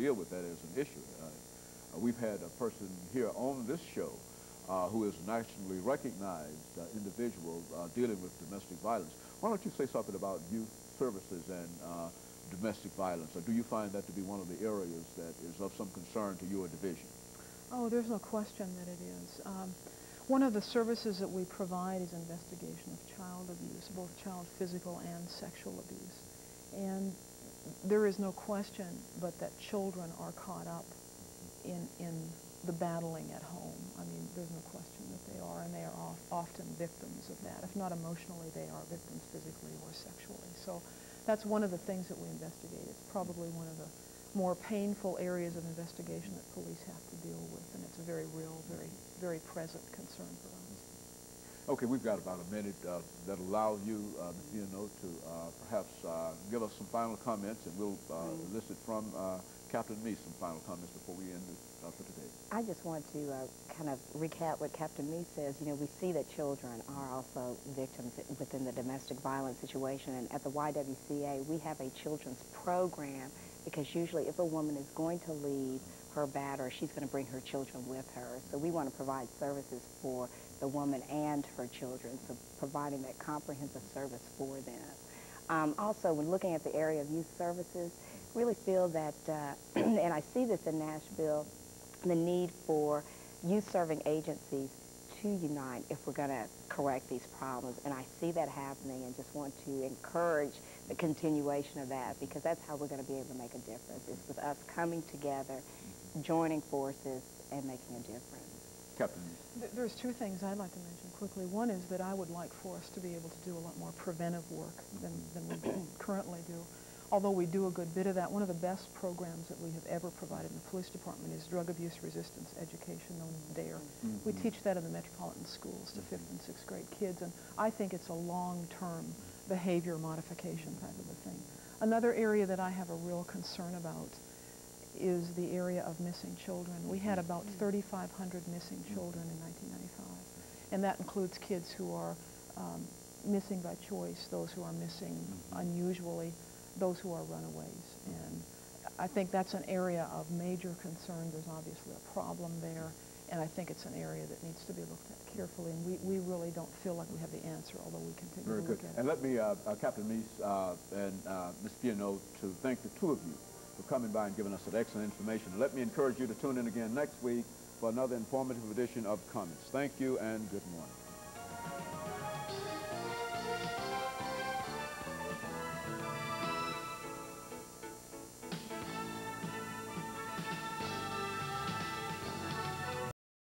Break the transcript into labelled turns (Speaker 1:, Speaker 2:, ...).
Speaker 1: deal with that as an issue. We've had a person here on this show who is a nationally recognized individual dealing with domestic violence. Why don't you say something about youth services and domestic violence? Or do you find that to be one of the areas that is of some concern to your division?
Speaker 2: Oh, there's no question that it is. One of the services that we provide is investigation of child abuse, both child physical and sexual abuse. And there is no question but that children are caught up in the battling at home. I mean, there's no question that they are, and they are often victims of that. If not emotionally, they are victims physically or sexually. So that's one of the things that we investigate. It's probably one of the more painful areas of investigation that police have to deal with, and it's a very real, very present concern for us.
Speaker 1: Okay, we've got about a minute that allows you, Ms. VMeece, to perhaps give us some final comments, and we'll elicit from Captain VMeece some final comments before we end it for today.
Speaker 3: I just want to kind of recap what Captain VMeece says. You know, we see that children are also victims within the domestic violence situation, and at the YWCA, we have a children's program because usually if a woman is going to leave her batterer, she's going to bring her children with her. So we want to provide services for the woman and her children, so providing that comprehensive service for them. Also, when looking at the area of youth services, really feel that, and I see this in Nashville, the need for youth-serving agencies to unite if we're going to correct these problems. And I see that happening and just want to encourage the continuation of that, because that's how we're going to be able to make a difference. It's with us coming together, joining forces, and making a difference.
Speaker 1: Captain.
Speaker 2: There's two things I'd like to mention quickly. One is that I would like for us to be able to do a lot more preventive work than we currently do. Although we do a good bit of that, one of the best programs that we have ever provided in the police department is drug abuse resistance education, known as DARE. We teach that in the metropolitan schools to 5th and 6th grade kids, and I think it's a long-term behavior modification type of a thing. Another area that I have a real concern about is the area of missing children. We had about 3,500 missing children in 1995, and that includes kids who are missing by choice, those who are missing unusually, those who are runaways. And I think that's an area of major concern. There's obviously a problem there, and I think it's an area that needs to be looked at carefully, and we really don't feel like we have the answer, although we continue to look at it.
Speaker 1: And let me, Captain VMeece and Ms. VMeece, to thank the two of you for coming by and giving us that excellent information. Let me encourage you to tune in again next week for another informative edition of Comments. Thank you and good morning.